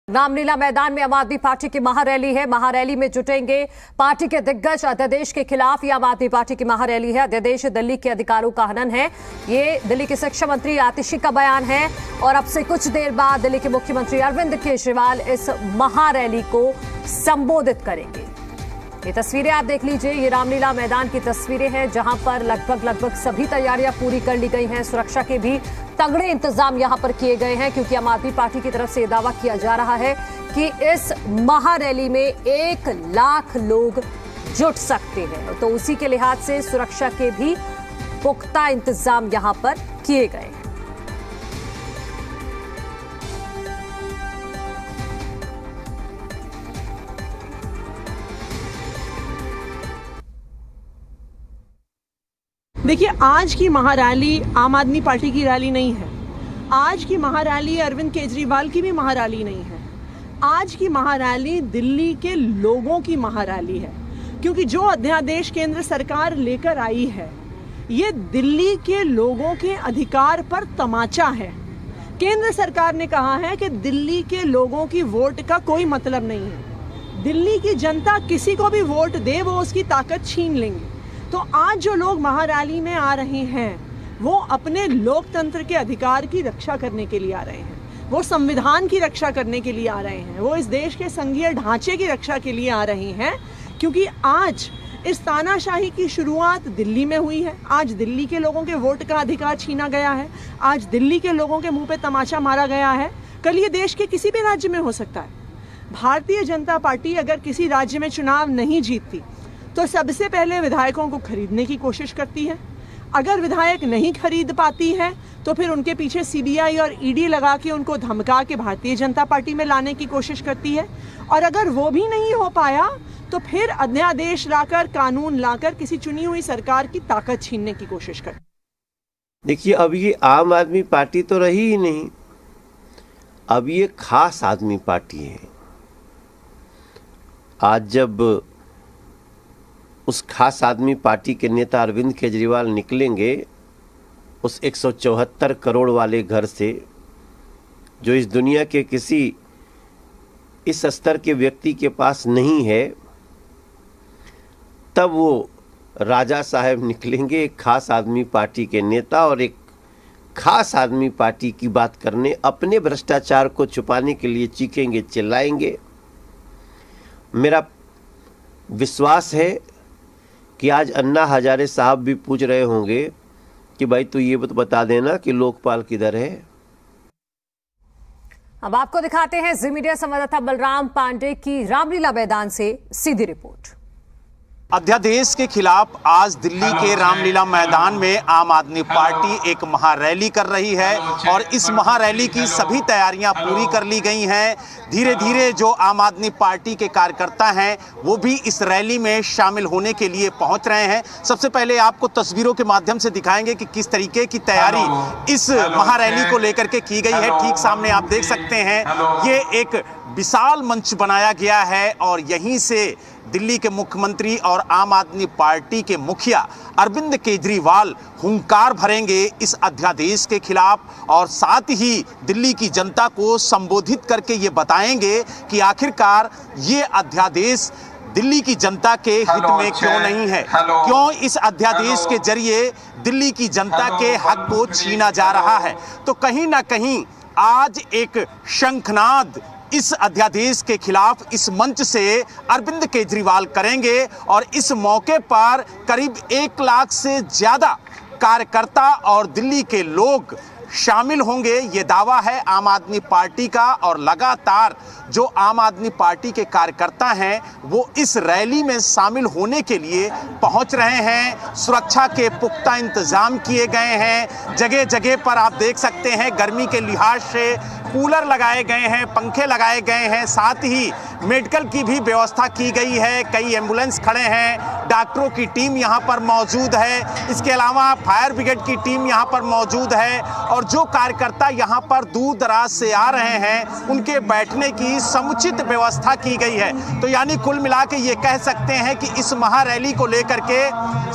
रामलीला मैदान में आम आदमी पार्टी की महारैली है। महारैली में जुटेंगे पार्टी के दिग्गज। अध्यादेश के खिलाफ ये आम आदमी पार्टी की महारैली है। अध्यादेश दिल्ली के अधिकारों का हनन है। ये दिल्ली के शिक्षा मंत्री आतिशी का बयान है और अब से कुछ देर बाद दिल्ली के मुख्यमंत्री अरविंद केजरीवाल इस महारैली को संबोधित करेंगे। ये तस्वीरें आप देख लीजिए। ये रामलीला मैदान की तस्वीरें हैं जहां पर लगभग सभी तैयारियां पूरी कर ली गई हैं। सुरक्षा के भी तगड़े इंतजाम यहां पर किए गए हैं क्योंकि आम आदमी पार्टी की तरफ से दावा किया जा रहा है कि इस महारैली में 1 लाख लोग जुट सकते हैं, तो उसी के लिहाज से सुरक्षा के भी पुख्ता इंतजाम यहां पर किए गए हैं। देखिए, आज की महारैली आम आदमी पार्टी की रैली नहीं है। आज की महारैली अरविंद केजरीवाल की भी महारैली नहीं है। आज की महारैली दिल्ली के लोगों की महारैली है क्योंकि जो अध्यादेश केंद्र सरकार लेकर आई है ये दिल्ली के लोगों के अधिकार पर तमाचा है। केंद्र सरकार ने कहा है कि दिल्ली के लोगों की वोट का कोई मतलब नहीं है। दिल्ली की जनता किसी को भी वोट दे वो उसकी ताकत छीन लेंगे। तो आज जो लोग महारैली में आ रहे हैं वो अपने लोकतंत्र के अधिकार की रक्षा करने के लिए आ रहे हैं, वो संविधान की रक्षा करने के लिए आ रहे हैं, वो इस देश के संघीय ढांचे की रक्षा के लिए आ रहे हैं क्योंकि आज इस तानाशाही की शुरुआत दिल्ली में हुई है। आज दिल्ली के लोगों के वोट का अधिकार छीना गया है। आज दिल्ली के लोगों के मुंह पे तमाचा मारा गया है। कल ये देश के किसी भी राज्य में हो सकता है। भारतीय जनता पार्टी अगर किसी राज्य में चुनाव नहीं जीतती तो सबसे पहले विधायकों को खरीदने की कोशिश करती है। अगर विधायक नहीं खरीद पाती है तो फिर उनके पीछे सीबीआई और ईडी लगा के उनको धमका के भारतीय जनता पार्टी में लाने की कोशिश करती है। और अगर वो भी नहीं हो पाया तो फिर अध्यादेश लाकर, कानून लाकर किसी चुनी हुई सरकार की ताकत छीनने की कोशिश करती है। देखिए, अब ये आम आदमी पार्टी तो रही ही नहीं, अब ये खास आदमी पार्टी है। आज जब उस खास आदमी पार्टी के नेता अरविंद केजरीवाल निकलेंगे उस 174 करोड़ वाले घर से, जो इस दुनिया के किसी इस स्तर के व्यक्ति के पास नहीं है, तब वो राजा साहब निकलेंगे, एक खास आदमी पार्टी के नेता, और एक खास आदमी पार्टी की बात करने, अपने भ्रष्टाचार को छुपाने के लिए चीखेंगे, चिल्लाएंगे। मेरा विश्वास है कि आज अन्ना हजारे साहब भी पूछ रहे होंगे कि भाई तू ये बता देना कि लोकपाल किधर है। अब आपको दिखाते हैं जी मीडिया संवाददाता बलराम पांडे की रामलीला मैदान से सीधी रिपोर्ट। अध्यादेश के खिलाफ आज दिल्ली के रामलीला मैदान में आम आदमी पार्टी एक महारैली कर रही है और इस महारैली की सभी तैयारियां पूरी कर ली गई हैं। धीरे धीरे जो आम आदमी पार्टी के कार्यकर्ता हैं वो भी इस रैली में शामिल होने के लिए पहुंच रहे हैं। सबसे पहले आपको तस्वीरों के माध्यम से दिखाएंगे कि किस तरीके की तैयारी इस महारैली को लेकर के की गई है। ठीक सामने आप देख सकते हैं ये एक विशाल मंच बनाया गया है और यहीं से दिल्ली के मुख्यमंत्री और आम आदमी पार्टी के मुखिया अरविंद केजरीवाल हुंकार भरेंगे इस अध्यादेश के खिलाफ और साथ ही दिल्ली की जनता को संबोधित करके ये बताएंगे कि आखिरकार ये अध्यादेश दिल्ली की जनता के हित में क्यों नहीं है, क्यों इस अध्यादेश के जरिए दिल्ली की जनता के हक को छीना जा रहा है। तो कहीं ना कहीं आज एक शंखनाद इस अध्यादेश के खिलाफ इस मंच से अरविंद केजरीवाल करेंगे और इस मौके पर करीब 1 लाख से ज्यादा कार्यकर्ता और दिल्ली के लोग शामिल होंगे। ये दावा है आम आदमी पार्टी का और लगातार जो आम आदमी पार्टी के कार्यकर्ता हैं वो इस रैली में शामिल होने के लिए पहुंच रहे हैं। सुरक्षा के पुख्ता इंतजाम किए गए हैं। जगह जगह पर आप देख सकते हैं गर्मी के लिहाज से कूलर लगाए गए हैं, पंखे लगाए गए हैं, साथ ही मेडिकल की भी व्यवस्था की गई है। कई एम्बुलेंस खड़े हैं, डॉक्टरों की टीम यहाँ पर मौजूद है, इसके अलावा फायर ब्रिगेड की टीम यहाँ पर मौजूद है और जो कार्यकर्ता यहाँ पर दूर दराज से आ रहे हैं उनके बैठने की समुचित व्यवस्था की गई है। तो यानी कुल मिला के ये कह सकते हैं कि इस महारैली को लेकर के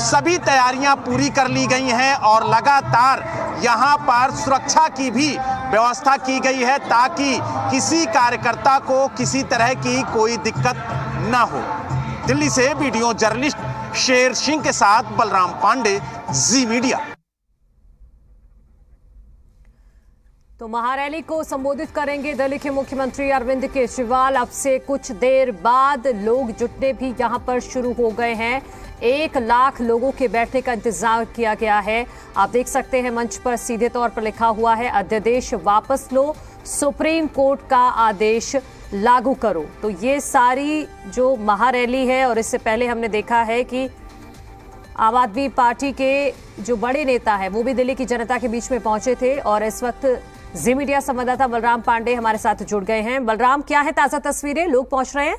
सभी तैयारियां पूरी कर ली गई हैं और लगातार यहाँ पर सुरक्षा की भी व्यवस्था की गई है ताकि किसी कार्यकर्ता को किसी तरह की कोई दिक्कत न हो। दिल्ली से वीडियो जर्नलिस्ट शेर सिंह के साथ बलराम पांडे, जी मीडिया। तो महारैली को संबोधित करेंगे दिल्ली के मुख्यमंत्री अरविंद केजरीवाल। अब से कुछ देर बाद लोग जुटने भी यहां पर शुरू हो गए हैं। 1 लाख लोगों के बैठने का इंतजार किया गया है। आप देख सकते हैं मंच पर सीधे तौर पर लिखा हुआ है, अध्यादेश वापस लो, सुप्रीम कोर्ट का आदेश लागू करो। तो ये सारी जो महारैली है, और इससे पहले हमने देखा है कि आम आदमी पार्टी के जो बड़े नेता है वो भी दिल्ली की जनता के बीच में पहुंचे थे। और इस वक्त जी मीडिया संवाददाता बलराम पांडे हमारे साथ जुड़ गए हैं। बलराम, क्या है ताजा तस्वीरें? लोग पहुंच रहे हैं?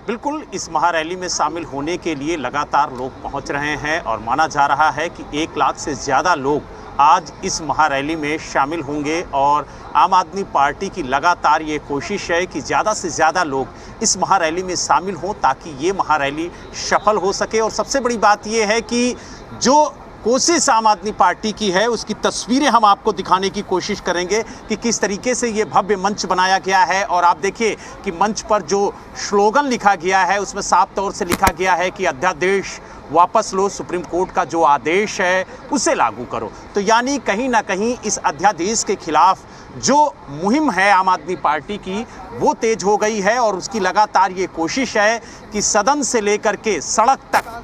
बिल्कुल, इस महारैली में शामिल होने के लिए लगातार लोग पहुंच रहे हैं और माना जा रहा है कि 1 लाख से ज़्यादा लोग आज इस महारैली में शामिल होंगे। और आम आदमी पार्टी की लगातार ये कोशिश है कि ज़्यादा से ज़्यादा लोग इस महारैली में शामिल हों ताकि ये महारैली सफल हो सके। और सबसे बड़ी बात ये है कि जो कोशिश आम आदमी पार्टी की है उसकी तस्वीरें हम आपको दिखाने की कोशिश करेंगे कि किस तरीके से ये भव्य मंच बनाया गया है। और आप देखिए कि मंच पर जो स्लोगन लिखा गया है उसमें साफ तौर से लिखा गया है कि अध्यादेश वापस लो, सुप्रीम कोर्ट का जो आदेश है उसे लागू करो। तो यानी कहीं ना कहीं इस अध्यादेश के खिलाफ जो मुहिम है आम आदमी पार्टी की वो तेज हो गई है। और उसकी लगातार ये कोशिश है कि सदन से लेकर के सड़क तक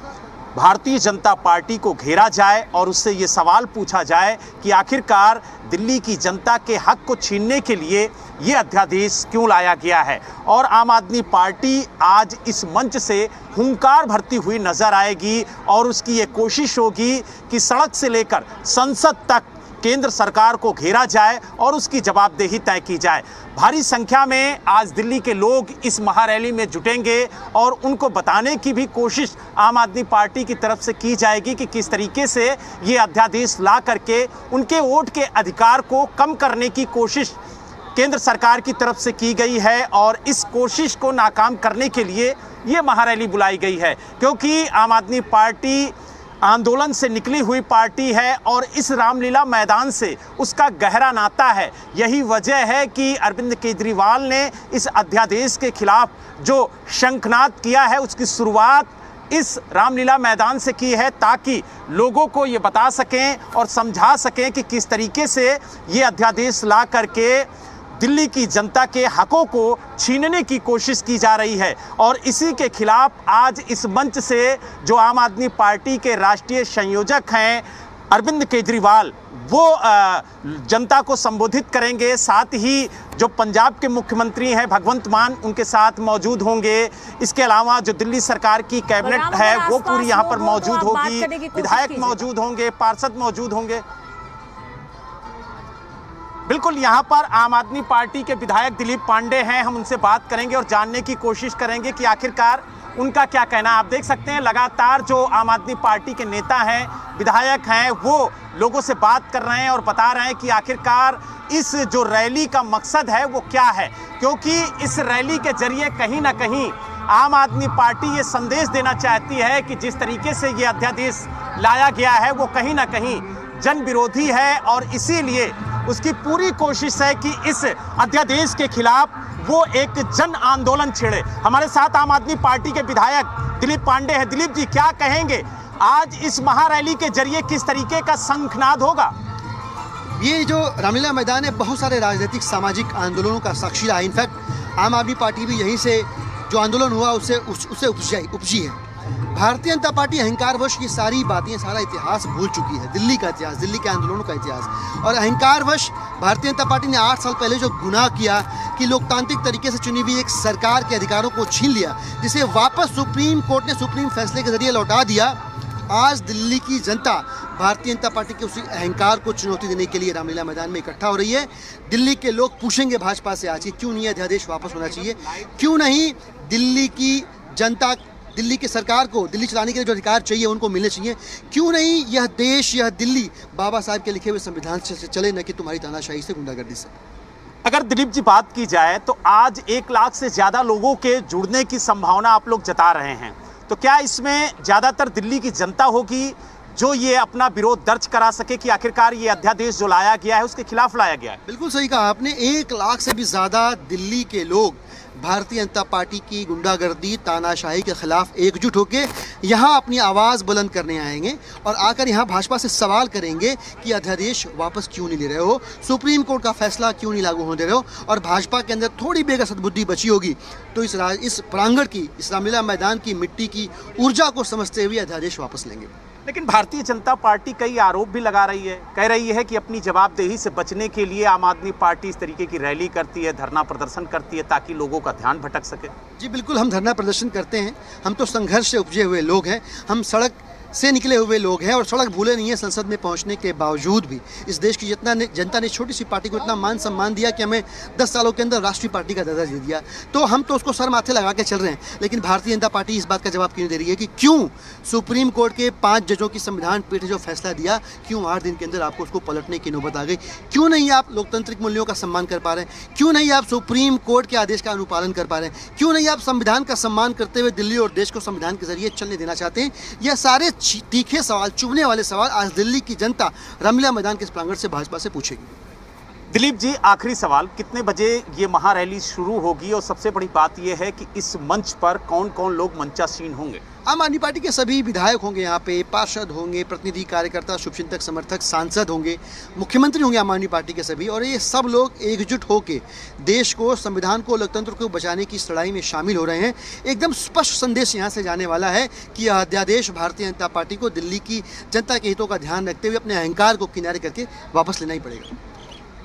भारतीय जनता पार्टी को घेरा जाए और उससे ये सवाल पूछा जाए कि आखिरकार दिल्ली की जनता के हक को छीनने के लिए ये अध्यादेश क्यों लाया गया है। और आम आदमी पार्टी आज इस मंच से हुंकार भरती हुई नजर आएगी और उसकी ये कोशिश होगी कि सड़क से लेकर संसद तक केंद्र सरकार को घेरा जाए और उसकी जवाबदेही तय की जाए। भारी संख्या में आज दिल्ली के लोग इस महारैली में जुटेंगे और उनको बताने की भी कोशिश आम आदमी पार्टी की तरफ से की जाएगी कि किस तरीके से ये अध्यादेश ला करके उनके वोट के अधिकार को कम करने की कोशिश केंद्र सरकार की तरफ से की गई है। और इस कोशिश को नाकाम करने के लिए ये महारैली बुलाई गई है, क्योंकि आम आदमी पार्टी आंदोलन से निकली हुई पार्टी है और इस रामलीला मैदान से उसका गहरा नाता है। यही वजह है कि अरविंद केजरीवाल ने इस अध्यादेश के खिलाफ जो शंखनाद किया है उसकी शुरुआत इस रामलीला मैदान से की है, ताकि लोगों को ये बता सकें और समझा सकें कि किस तरीके से ये अध्यादेश ला करके दिल्ली की जनता के हकों को छीनने की कोशिश की जा रही है। और इसी के खिलाफ आज इस मंच से जो आम आदमी पार्टी के राष्ट्रीय संयोजक हैं अरविंद केजरीवाल, वो जनता को संबोधित करेंगे। साथ ही जो पंजाब के मुख्यमंत्री हैं भगवंत मान उनके साथ मौजूद होंगे। इसके अलावा जो दिल्ली सरकार की कैबिनेट है वो पूरी यहाँ पर मौजूद होगी, विधायक मौजूद होंगे, पार्षद मौजूद होंगे। बिल्कुल, यहाँ पर आम आदमी पार्टी के विधायक दिलीप पांडे हैं, हम उनसे बात करेंगे और जानने की कोशिश करेंगे कि आखिरकार उनका क्या कहना। आप देख सकते हैं लगातार जो आम आदमी पार्टी के नेता हैं, विधायक हैं, वो लोगों से बात कर रहे हैं और बता रहे हैं कि आखिरकार इस जो रैली का मकसद है वो क्या है। क्योंकि इस रैली के जरिए कहीं ना कहीं आम आदमी पार्टी ये संदेश देना चाहती है कि जिस तरीके से ये अध्यादेश लाया गया है वो कहीं ना कहीं जन विरोधी है। और इसीलिए उसकी पूरी कोशिश है कि इस अध्यादेश के खिलाफ वो एक जन आंदोलन छेड़े। हमारे साथ आम आदमी पार्टी के विधायक दिलीप पांडे हैं। दिलीप जी, क्या कहेंगे, आज इस महारैली के जरिए किस तरीके का शंखनाद होगा? ये जो रामलीला मैदान है बहुत सारे राजनीतिक सामाजिक आंदोलनों का साक्षी रहा। इनफैक्ट आम आदमी पार्टी भी यहीं से जो आंदोलन हुआ उससे उपजी है। भारतीय जनता पार्टी अहंकारवश ये सारी बातें, सारा इतिहास भूल चुकी है, दिल्ली का इतिहास, दिल्ली के आंदोलनों का इतिहास। और अहंकारवश भारतीय जनता पार्टी ने 8 साल पहले जो गुनाह किया कि लोकतांत्रिक तरीके से चुनी हुई एक सरकार के अधिकारों को छीन लिया, जिसे वापस सुप्रीम कोर्ट ने सुप्रीम फैसले के जरिए लौटा दिया। आज दिल्ली की जनता भारतीय जनता पार्टी के उसी अहंकार को चुनौती देने के लिए रामलीला मैदान में इकट्ठा हो रही है। दिल्ली के लोग पूछेंगे भाजपा से आज कि क्यों नहीं अध्यादेश वापस होना चाहिए, क्यों नहीं दिल्ली की जनता, दिल्ली की सरकार को दिल्ली चलाने के लिए जो अधिकार चाहिए उनको मिलने चाहिए, क्यों नहीं यह देश, यह दिल्ली बाबा साहब के लिखे हुए संविधान से चले, न कि तुम्हारी तानाशाही से, गुंडागर्दी से। अगर दिलीप जी बात की जाए तो आज 1 लाख से ज़्यादा लोगों के जुड़ने की संभावना आप लोग जता रहे हैं, तो क्या इसमें ज़्यादातर दिल्ली की जनता होगी जो ये अपना विरोध दर्ज करा सके कि आखिरकार ये अध्यादेश जो लाया गया है उसके खिलाफ लाया गया है। बिल्कुल सही कहा आपने। 1 लाख से भी ज्यादा दिल्ली के लोग भारतीय जनता पार्टी की गुंडागर्दी तानाशाही के खिलाफ एकजुट होकर यहाँ अपनी आवाज़ बुलंद करने आएंगे और आकर यहाँ भाजपा से सवाल करेंगे कि अध्यादेश वापस क्यों नहीं ले रहे हो, सुप्रीम कोर्ट का फैसला क्यों नहीं लागू होने दे रहे हो। और भाजपा के अंदर थोड़ी बेगा सद्बुद्धि बची होगी तो इस प्रांगण की, इस रामलीला मैदान की मिट्टी की ऊर्जा को समझते हुए अध्यादेश वापस लेंगे। लेकिन भारतीय जनता पार्टी कई आरोप भी लगा रही है, कह रही है कि अपनी जवाबदेही से बचने के लिए आम आदमी पार्टी इस तरीके की रैली करती है, धरना प्रदर्शन करती है ताकि लोगों का ध्यान भटक सके। जी बिल्कुल, हम धरना प्रदर्शन करते हैं। हम तो संघर्ष से उपजे हुए लोग हैं, हम सड़क से निकले हुए लोग हैं और सड़क भूले नहीं है। संसद में पहुंचने के बावजूद भी इस देश की जनता ने छोटी सी पार्टी को इतना मान सम्मान दिया कि हमें 10 सालों के अंदर राष्ट्रीय पार्टी का दर्जा दे दिया, तो हम तो उसको सर माथे लगा के चल रहे हैं। लेकिन भारतीय जनता पार्टी इस बात का जवाब क्यों दे रही है कि क्यों सुप्रीम कोर्ट के 5 जजों की संविधान पीठ ने जो फैसला दिया, क्यों 8 दिन के अंदर आपको उसको पलटने की नौबत आ गई? क्यों नहीं आप लोकतांत्रिक मूल्यों का सम्मान कर पा रहे हैं? क्यों नहीं आप सुप्रीम कोर्ट के आदेश का अनुपालन कर पा रहे हैं? क्यों नहीं आप संविधान का सम्मान करते हुए दिल्ली और देश को संविधान के जरिए चलने देना चाहते हैं? यह सारे तीखे सवाल, चुभने वाले सवाल आज दिल्ली की जनता रामलीला मैदान के इस प्रांगण से भाजपा से पूछेगी। दिलीप जी, आखिरी सवाल, कितने बजे ये महारैली शुरू होगी और सबसे बड़ी बात ये है कि इस मंच पर कौन कौन लोग मंचासीन होंगे? आम आदमी पार्टी के सभी विधायक होंगे, यहाँ पे पार्षद होंगे, प्रतिनिधि, कार्यकर्ता, शुभचिंतक, समर्थक, सांसद होंगे, मुख्यमंत्री होंगे आम आदमी पार्टी के सभी, और ये सब लोग एकजुट होकर देश को, संविधान को, लोकतंत्र को बचाने की इस लड़ाई में शामिल हो रहे हैं। एकदम स्पष्ट संदेश यहाँ से जाने वाला है कि यह अध्यादेश भारतीय जनता पार्टी को दिल्ली की जनता के हितों का ध्यान रखते हुए अपने अहंकार को किनारे करके वापस लेना ही पड़ेगा।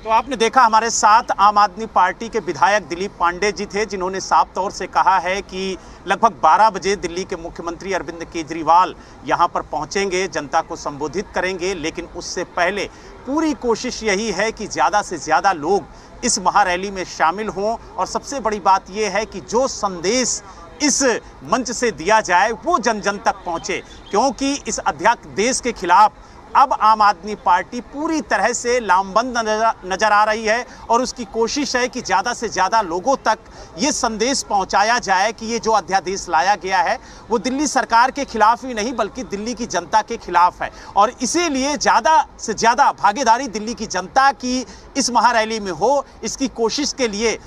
तो आपने देखा, हमारे साथ आम आदमी पार्टी के विधायक दिलीप पांडे जी थे, जिन्होंने साफ तौर से कहा है कि लगभग 12 बजे दिल्ली के मुख्यमंत्री अरविंद केजरीवाल यहां पर पहुंचेंगे, जनता को संबोधित करेंगे, लेकिन उससे पहले पूरी कोशिश यही है कि ज़्यादा से ज़्यादा लोग इस महारैली में शामिल हों। और सबसे बड़ी बात यह है कि जो संदेश इस मंच से दिया जाए वो जन जन तक पहुँचे, क्योंकि इस अध्यादेश के खिलाफ अब आम आदमी पार्टी पूरी तरह से लामबंद नजर आ रही है और उसकी कोशिश है कि ज़्यादा से ज़्यादा लोगों तक ये संदेश पहुंचाया जाए कि ये जो अध्यादेश लाया गया है वो दिल्ली सरकार के खिलाफ ही नहीं बल्कि दिल्ली की जनता के खिलाफ है। और इसीलिए ज़्यादा से ज़्यादा भागीदारी दिल्ली की जनता की इस महारैली में हो, इसकी कोशिश के लिए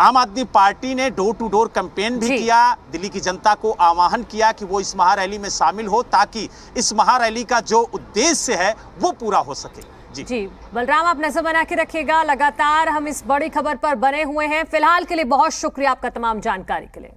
आम आदमी पार्टी ने डोर टू डोर कैंपेन भी किया, दिल्ली की जनता को आह्वान किया कि वो इस महारैली में शामिल हो ताकि इस महारैली का जो उद्देश्य है वो पूरा हो सके। जी बलराम, आप नजर बना के रखिएगा, लगातार हम इस बड़ी खबर पर बने हुए हैं। फिलहाल के लिए बहुत शुक्रिया आपका तमाम जानकारी के लिए।